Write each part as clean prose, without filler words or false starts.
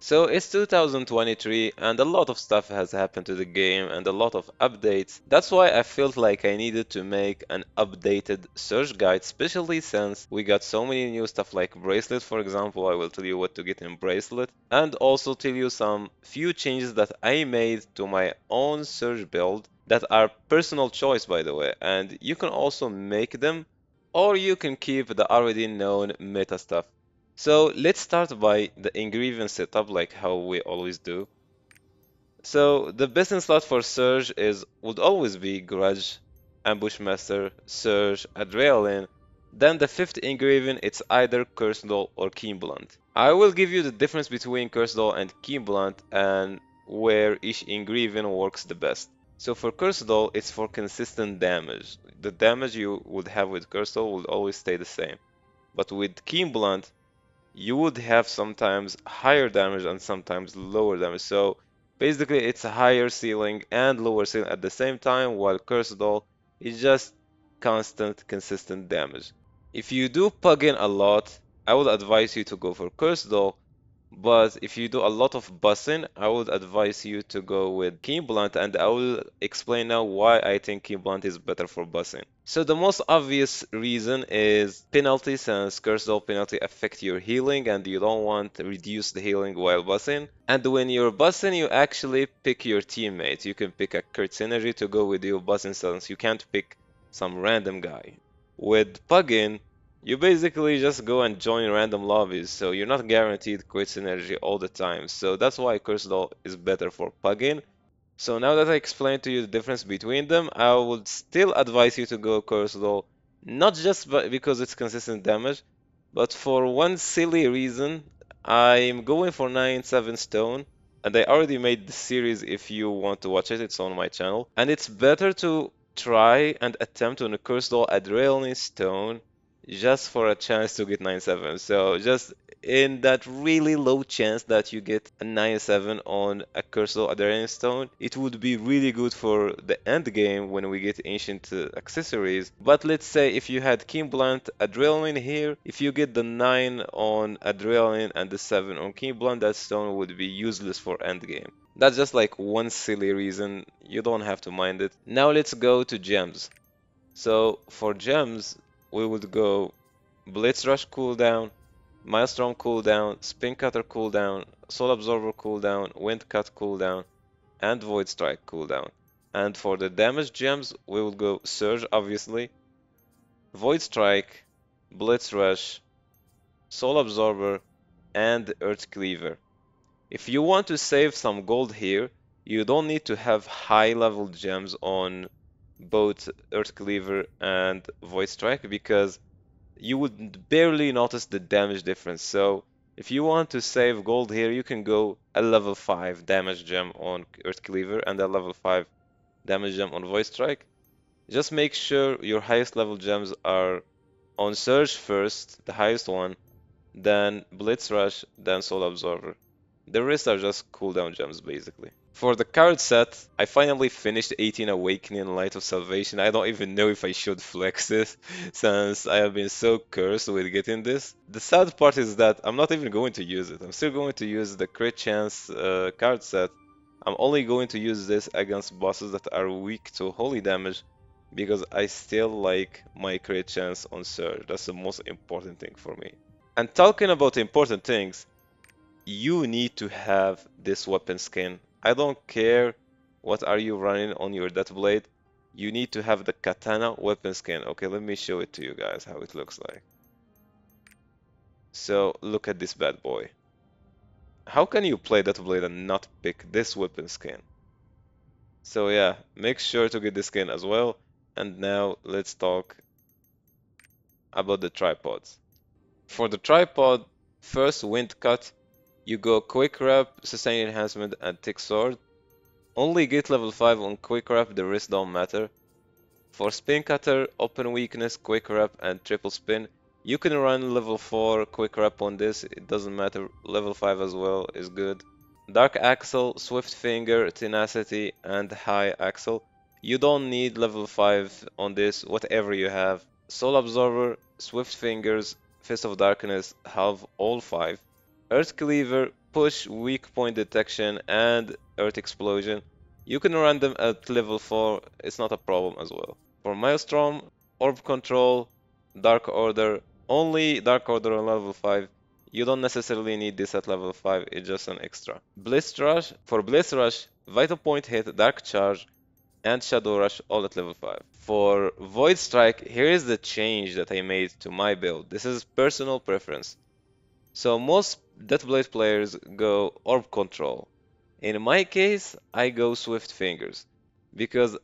So it's 2023 and a lot of stuff has happened to the game and a lot of updates. That's why I felt like I needed to make an updated search guide, especially since we got so many new stuff like Bracelet, for example. I will tell you what to get in Bracelet and also tell you some few changes that I made to my own search build that are personal choice, by the way, and you can also make them or you can keep the already known meta stuff. So let's start by the engraving setup like how we always do. So the business slot for Surge is would always be Grudge, Ambushmaster, Surge, Adrenaline. Then the fifth engraving it's either Curse Doll or Keen Blunt. I will give you the difference between Curse Doll and Keen Blunt and where each engraving works the best. So for Curse Doll it's for consistent damage. The damage you would have with Curse Doll will always stay the same. But with Keen Blunt you would have sometimes higher damage and sometimes lower damage. So basically, it's a higher ceiling and lower ceiling at the same time, while Curse Doll is just constant, consistent damage. If you do plug in a lot, I would advise you to go for Curse Doll, but if you do a lot of bussing, I would advise you to go with Keen Blunt, and I will explain now why I think Keen Blunt is better for bussing. So the most obvious reason is penalty, since Curse Doll penalty affect your healing, and you don't want to reduce the healing while bussing. And when you're bussing, you actually pick your teammate. You can pick a Kurt Synergy to go with your bussing, since you can't pick some random guy. With plugin, you basically just go and join random lobbies, so you're not guaranteed crit synergy all the time. So that's why Curse Doll is better for plugin. So now that I explained to you the difference between them, I would still advise you to go Curse Doll, not just because it's consistent damage, but for one silly reason, I'm going for 9-7 stone, and I already made the series if you want to watch it, it's on my channel. And it's better to try and attempt on a Curse Doll Adrenaline Stone just for a chance to get 9-7. So just in that really low chance that you get a 9-7 on a Cursor Adrenaline Stone, it would be really good for the end game when we get ancient accessories. But let's say if you had Keen Blunt Adrenaline here, if you get the 9 on Adrenaline and the 7 on Keen Blunt, that stone would be useless for end game. That's just like one silly reason, you don't have to mind it. Now let's go to gems. So for gems, we would go Blitz Rush cooldown, Maelstrom cooldown, Spin Cutter cooldown, Soul Absorber cooldown, Wind Cut cooldown, and Void Strike cooldown. And for the damage gems, we will go Surge, obviously, Void Strike, Blitz Rush, Soul Absorber, and Earth Cleaver. If you want to save some gold here, you don't need to have high level gems on both Earth Cleaver and Void Strike because you would barely notice the damage difference. So if you want to save gold here, you can go a level 5 damage gem on Earth Cleaver and a level 5 damage gem on Void Strike. Just make sure your highest level gems are on Surge first, the highest one, then Blitz Rush, then Soul Absorber. The rest are just cooldown gems, basically. For the card set, I finally finished 18 Awakening Light of Salvation. I don't even know if I should flex this, since I have been so cursed with getting this. The sad part is that I'm not even going to use it. I'm still going to use the crit chance card set. I'm only going to use this against bosses that are weak to holy damage, because I still like my crit chance on Surge. That's the most important thing for me. And talking about important things, you need to have this weapon skin. I don't care what are you running on your Deathblade. You need to have the katana weapon skin. Okay, let me show it to you guys how it looks like. So look at this bad boy. How can you play Deathblade and not pick this weapon skin? So yeah, make sure to get this skin as well. And now let's talk about the tripods. For the tripod, first wind cut, you go quick wrap, sustain enhancement, and tick sword. Only get level 5 on quick wrap, the rest don't matter. For spin cutter, open weakness, quick wrap, and triple spin. You can run level 4 quick wrap on this, it doesn't matter, level 5 as well is good. Dark Axle, Swift Finger, Tenacity, and High Axle. You don't need level 5 on this, whatever you have. Soul Absorber, Swift Fingers, Fist of Darkness have all 5. Earth Cleaver, push, weak point detection, and earth explosion. You can run them at level 4, it's not a problem as well. For Maelstrom, Orb Control, Dark Order, only Dark Order on level 5. You don't necessarily need this at level 5, it's just an extra. Blitz Rush, for Blitz Rush, Vital Point Hit, Dark Charge, and Shadow Rush all at level 5. For Void Strike, here is the change that I made to my build. This is personal preference. So most Deathblade players go Orb Control. In my case, I go Swift Fingers because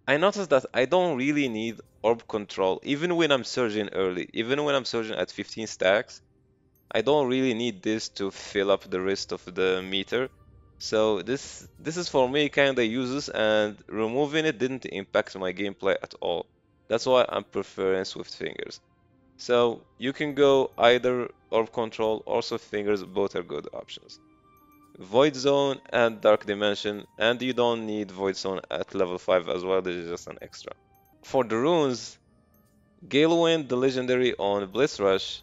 I noticed that I don't really need Orb Control even when I'm surging early, even when I'm surging at 15 stacks. I don't really need this to fill up the rest of the meter. So this is for me kinda useless, and removing it didn't impact my gameplay at all. That's why I'm preferring Swift Fingers. So you can go either Orb Control or Swift Fingers, both are good options. Void Zone and Dark Dimension, and you don't need Void Zone at level 5 as well, this is just an extra. For the runes, Galewind the legendary on Blitz Rush,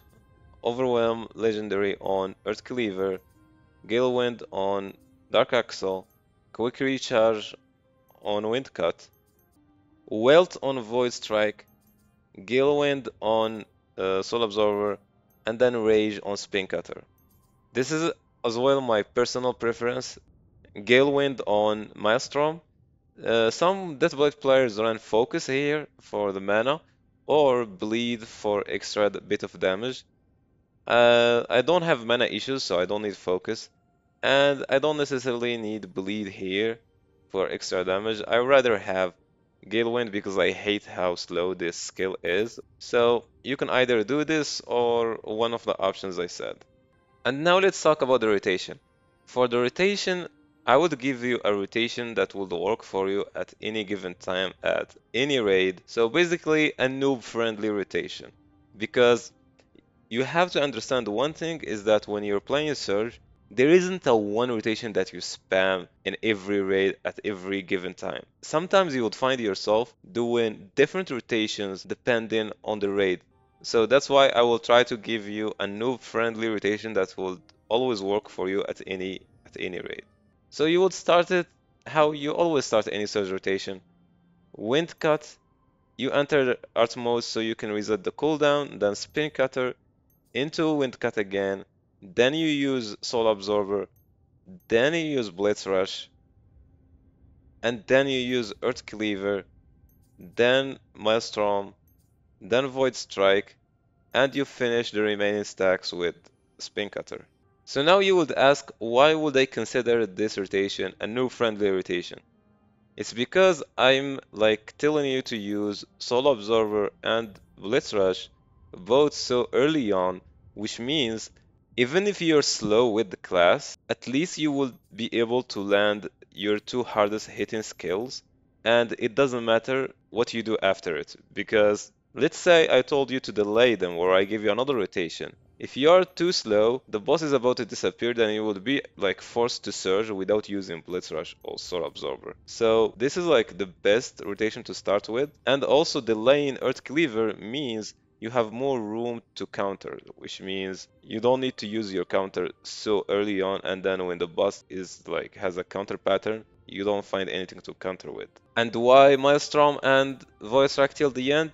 Overwhelm legendary on Earth Cleaver, Galewind on Dark Axle, Quick Recharge on Windcut, Welt on Void Strike, Galewind on Soul Absorber, and then Rage on Spin Cutter. This is as well my personal preference. Galewind on Maelstrom. Some Deathblade players run Focus here for the mana, or Bleed for extra bit of damage. I don't have mana issues, so I don't need Focus. And I don't necessarily need Bleed here for extra damage. I rather have Galewind because I hate how slow this skill is. So you can either do this or one of the options I said. And now let's talk about the rotation. For the rotation, I would give you a rotation that will work for you at any given time at any raid. So basically a noob-friendly rotation. Because you have to understand one thing is that when you're playing Surge, there isn't a one rotation that you spam in every raid at every given time. Sometimes you would find yourself doing different rotations depending on the raid. So that's why I will try to give you a noob-friendly rotation that will always work for you at any raid. So you would start it how you always start any Surge rotation. Wind Cut, you enter Art mode so you can reset the cooldown, then Spin Cutter, into Wind Cut again, then you use Soul Absorber, then you use Blitz Rush, and then you use Earth Cleaver, then Maelstrom, then Void Strike, and you finish the remaining stacks with Spin Cutter. So now you would ask, why would I consider this rotation a new friendly rotation? It's because I'm like telling you to use Soul Absorber and Blitz Rush both so early on, which means even if you're slow with the class, at least you will be able to land your two hardest hitting skills, and it doesn't matter what you do after it, because let's say I told you to delay them or I give you another rotation. If you are too slow, the boss is about to disappear, then you will be like forced to surge without using Blitz Rush or Soul Absorber. So this is like the best rotation to start with, and also delaying Earth Cleaver means you have more room to counter, which means you don't need to use your counter so early on, and then when the boss is like has a counter pattern, you don't find anything to counter with. And why Maelstrom and Void Strike till the end?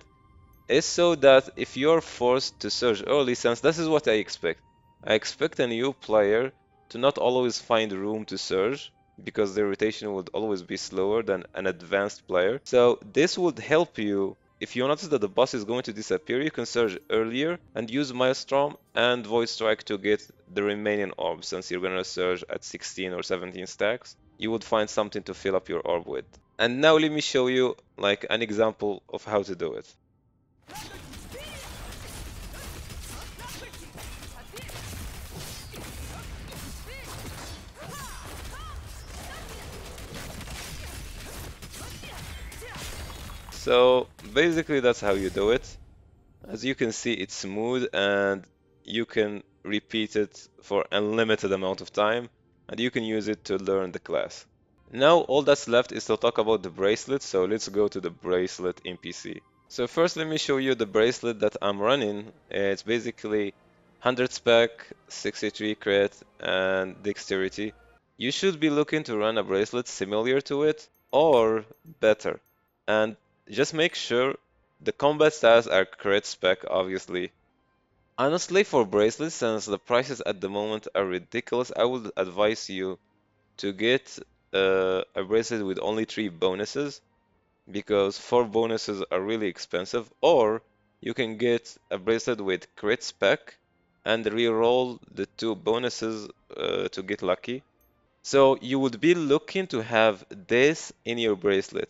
Is so that if you're forced to surge early, since this is what I expect. I expect a new player to not always find room to surge, because their rotation would always be slower than an advanced player. So this would help you. If you notice that the boss is going to disappear, you can surge earlier and use Maelstrom and Void Strike to get the remaining orbs. Since you're gonna surge at 16 or 17 stacks, you would find something to fill up your orb with. And now let me show you like an example of how to do it. So basically that's how you do it. As you can see, it's smooth and you can repeat it for unlimited amount of time, and you can use it to learn the class. Now all that's left is to talk about the bracelet, so let's go to the bracelet NPC. So first let me show you the bracelet that I'm running. It's basically 100 spec, 63 crit, and dexterity. You should be looking to run a bracelet similar to it or better. And just make sure the combat stats are crit spec, obviously. Honestly, for bracelets, since the prices at the moment are ridiculous, I would advise you to get a bracelet with only 3 bonuses because 4 bonuses are really expensive, or you can get a bracelet with crit spec and re-roll the 2 bonuses to get lucky. So you would be looking to have this in your bracelet,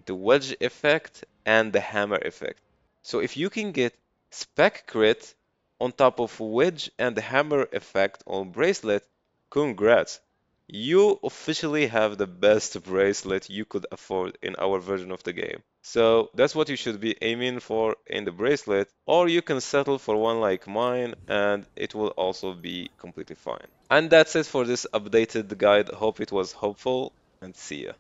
the wedge effect and the hammer effect. So if you can get spec crit on top of wedge and the hammer effect on bracelet, congrats. You officially have the best bracelet you could afford in our version of the game. So that's what you should be aiming for in the bracelet, or you can settle for one like mine and it will also be completely fine. And that's it for this updated guide. Hope it was helpful and see ya.